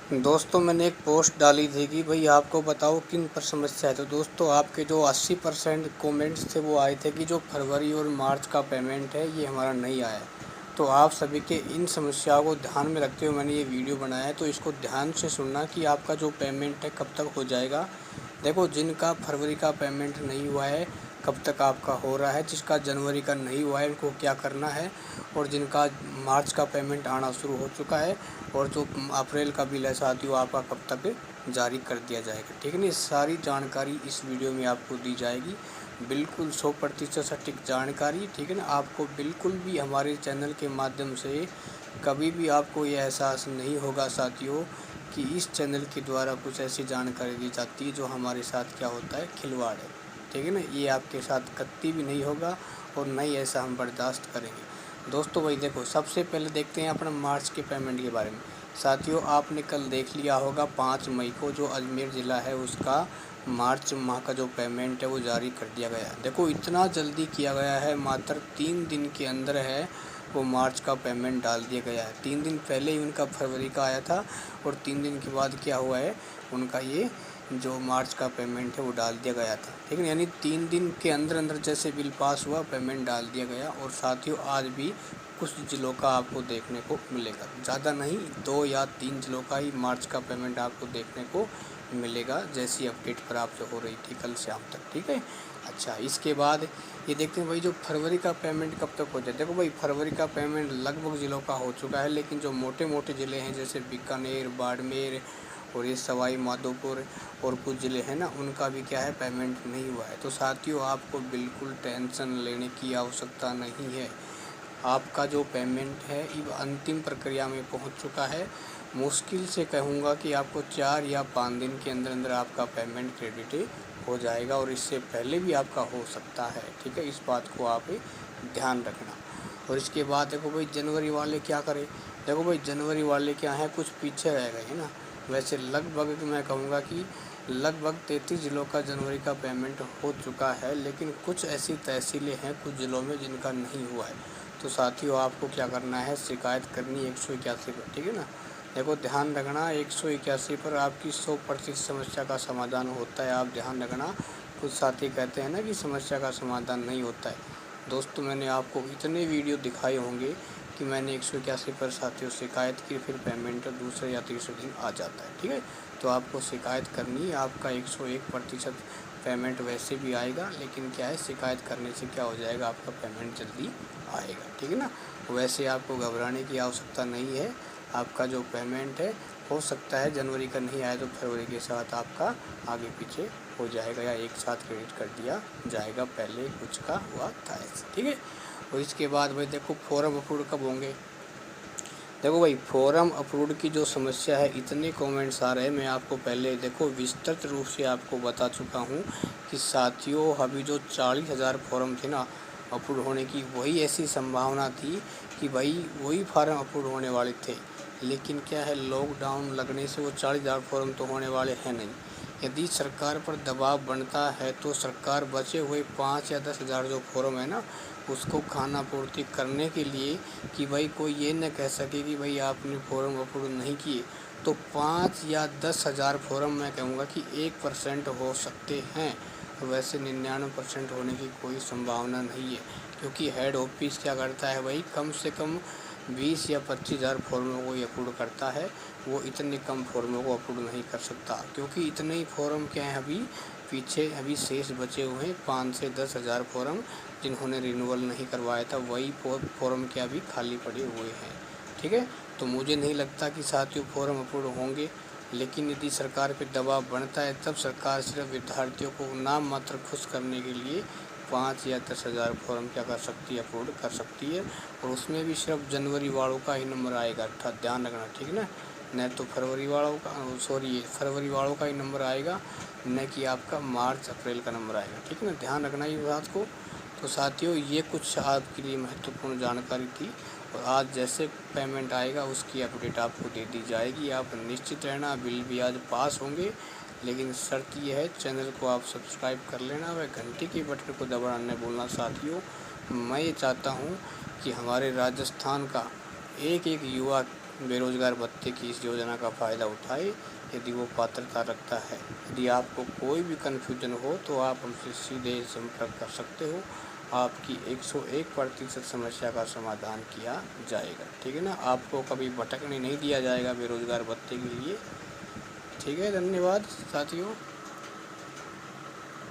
दोस्तों मैंने एक पोस्ट डाली थी कि भाई आपको बताओ किन पर समस्या है। तो दोस्तों आपके जो 80% कमेंट्स थे वो आए थे कि जो फरवरी और मार्च का पेमेंट है ये हमारा नहीं आया है। तो आप सभी के इन समस्याओं को ध्यान में रखते हुए मैंने ये वीडियो बनाया है। तो इसको ध्यान से सुनना कि आपका जो पेमेंट है कब तक हो जाएगा। देखो, जिनका फरवरी का पेमेंट नहीं हुआ है कब तक आपका हो रहा है, जिसका जनवरी का नहीं हुआ है उनको क्या करना है, और जिनका मार्च का पेमेंट आना शुरू हो चुका है और जो अप्रैल का बिल है साथियों आपका कब तक जारी कर दिया जाएगा। ठीक है ना, सारी जानकारी इस वीडियो में आपको दी जाएगी, बिल्कुल 100% सटीक जानकारी। ठीक है ना, आपको बिल्कुल भी हमारे चैनल के माध्यम से कभी भी आपको ये एहसास नहीं होगा साथियों कि इस चैनल के द्वारा कुछ ऐसी जानकारी दी जाती है जो हमारे साथ क्या होता है, खिलवाड़ है। ठीक है ना, ये आपके साथ कतई भी नहीं होगा और न ही ऐसा हम बर्दाश्त करेंगे। दोस्तों भाई देखो, सबसे पहले देखते हैं अपना मार्च के पेमेंट के बारे में। साथियों आपने कल देख लिया होगा 5 मई को जो अजमेर ज़िला है उसका मार्च माह का जो पेमेंट है वो जारी कर दिया गया है। देखो इतना जल्दी किया गया है, मात्र 3 दिन के अंदर है वो मार्च का पेमेंट डाल दिया गया है। 3 दिन पहले ही उनका फरवरी का आया था और 3 दिन के बाद क्या हुआ है, उनका ये जो मार्च का पेमेंट है वो डाल दिया गया था। ठीक है, यानी 3 दिन के अंदर अंदर जैसे बिल पास हुआ पेमेंट डाल दिया गया। और साथियों आज भी कुछ ज़िलों का आपको देखने को मिलेगा, ज़्यादा नहीं, 2 या 3 ज़िलों का ही मार्च का पेमेंट आपको देखने को मिलेगा, जैसी अपडेट प्राप्त हो रही थी कल शाम तक। ठीक है, अच्छा इसके बाद ये देखते हैं भाई जो फरवरी का पेमेंट कब तक हो जाए। देखो भाई फरवरी का पेमेंट लगभग ज़िलों का हो चुका है, लेकिन जो मोटे मोटे ज़िले हैं जैसे बीकानेर, बाड़मेर और ये सवाई माधोपुर और कुछ ज़िले हैं ना, उनका भी क्या है पेमेंट नहीं हुआ है। तो साथियों आपको बिल्कुल टेंशन लेने की आवश्यकता नहीं है, आपका जो पेमेंट है ये अंतिम प्रक्रिया में पहुंच चुका है। मुश्किल से कहूँगा कि आपको 4 या 5 दिन के अंदर अंदर आपका पेमेंट क्रेडिट हो जाएगा और इससे पहले भी आपका हो सकता है। ठीक है, इस बात को आप ध्यान रखना। और इसके बाद देखो भाई जनवरी वाले क्या करें। देखो भाई जनवरी वाले क्या हैं, कुछ पीछे रह गए हैं ना। वैसे लगभग मैं कहूँगा कि लगभग 33 ज़िलों का जनवरी का पेमेंट हो चुका है, लेकिन कुछ ऐसी तहसीलें हैं कुछ ज़िलों में जिनका नहीं हुआ है। तो साथियों आपको क्या करना है, शिकायत करनी 181 पर। ठीक है ना, देखो ध्यान रखना 181 पर आपकी 100% समस्या का समाधान होता है। आप ध्यान रखना, कुछ साथी कहते हैं ना कि समस्या का समाधान नहीं होता है। दोस्तों मैंने आपको इतने वीडियो दिखाए होंगे कि मैंने 181 पर साथियों शिकायत की, फिर पेमेंट दूसरे या तीसरे दिन आ जाता है। ठीक है, तो आपको शिकायत करनी है, आपका 101% पेमेंट वैसे भी आएगा, लेकिन क्या है शिकायत करने से क्या हो जाएगा, आपका पेमेंट जल्दी आएगा। ठीक है ना, वैसे आपको घबराने की आवश्यकता नहीं है। आपका जो पेमेंट है हो सकता है जनवरी का नहीं आया तो फरवरी के साथ आपका आगे पीछे हो जाएगा या एक साथ क्रेडिट कर दिया जाएगा, पहले कुछ का हुआ था ऐसे। ठीक है, और इसके बाद भाई देखो फॉर्म अप्रूव कब होंगे। देखो भाई फॉर्म अप्रूव की जो समस्या है, इतने कमेंट्स आ रहे हैं, मैं आपको पहले देखो विस्तृत रूप से आपको बता चुका हूँ कि साथियों अभी जो 40,000 फॉर्म थे ना अप्रूव होने की, वही ऐसी संभावना थी कि भाई वही फार्म अप्रूव होने वाले थे। लेकिन क्या है, लॉकडाउन लगने से वो 40,000 फॉर्म तो होने वाले हैं नहीं। यदि सरकार पर दबाव बनता है तो सरकार बचे हुए 5 या 10,000 जो फॉर्म है ना उसको खानापूर्ति करने के लिए, कि भाई कोई ये न कह सके कि भाई आपने फॉर्म अप्रूव नहीं किए, तो 5 या 10,000 फॉर्म मैं कहूँगा कि 1% हो सकते हैं। वैसे 99% होने की कोई संभावना नहीं है, क्योंकि हेड ऑफिस क्या करता है भाई, कम से कम 20 या 25,000 फॉर्मों को अप्रूव करता है। वो इतने कम फॉर्मों को अप्रूव नहीं कर सकता, क्योंकि इतने ही फॉर्म क्या हैं अभी पीछे अभी शेष बचे हुए हैं 5 से 10,000 फॉर्म जिन्होंने रिन्यूअल नहीं करवाया था, वही फॉर्म क्या अभी खाली पड़े हुए हैं। ठीक है, तो मुझे नहीं लगता कि साथियों फॉर्म अप्रूव होंगे, लेकिन यदि सरकार पर दबाव बढ़ता है तब सरकार सिर्फ विद्यार्थियों को नाम मात्र खुश करने के लिए 5 या 10,000 फॉर्म क्या कर सकती है, अप्रूव कर सकती है। और उसमें भी सिर्फ जनवरी वालों का ही नंबर आएगा, ध्यान रखना। ठीक है ना, न तो फरवरी वालों का, सॉरी फरवरी वालों का ही नंबर आएगा, न कि आपका मार्च अप्रैल का नंबर आएगा। ठीक है ना, ध्यान रखना ये बात को। तो साथियों ये कुछ आपके लिए महत्वपूर्ण जानकारी थी, और आज जैसे पेमेंट आएगा उसकी अपडेट आपको दे दी जाएगी। आप निश्चित रहना, बिल भी आज पास होंगे, लेकिन शर्त ये है चैनल को आप सब्सक्राइब कर लेना व घंटी के बटन को दबाना नहीं भूलना। साथियों मैं ये चाहता हूँ कि हमारे राजस्थान का एक एक युवा बेरोजगार भत्ते की इस योजना का फ़ायदा उठाए यदि वो पात्रता रखता है। यदि आपको कोई भी कन्फ्यूजन हो तो आप हमसे सीधे संपर्क कर सकते हो। आपकी 101% समस्या का समाधान किया जाएगा। ठीक है ना, आपको कभी भटकने नहीं दिया जाएगा बेरोजगार भत्ते के लिए। ठीक है, धन्यवाद साथियों।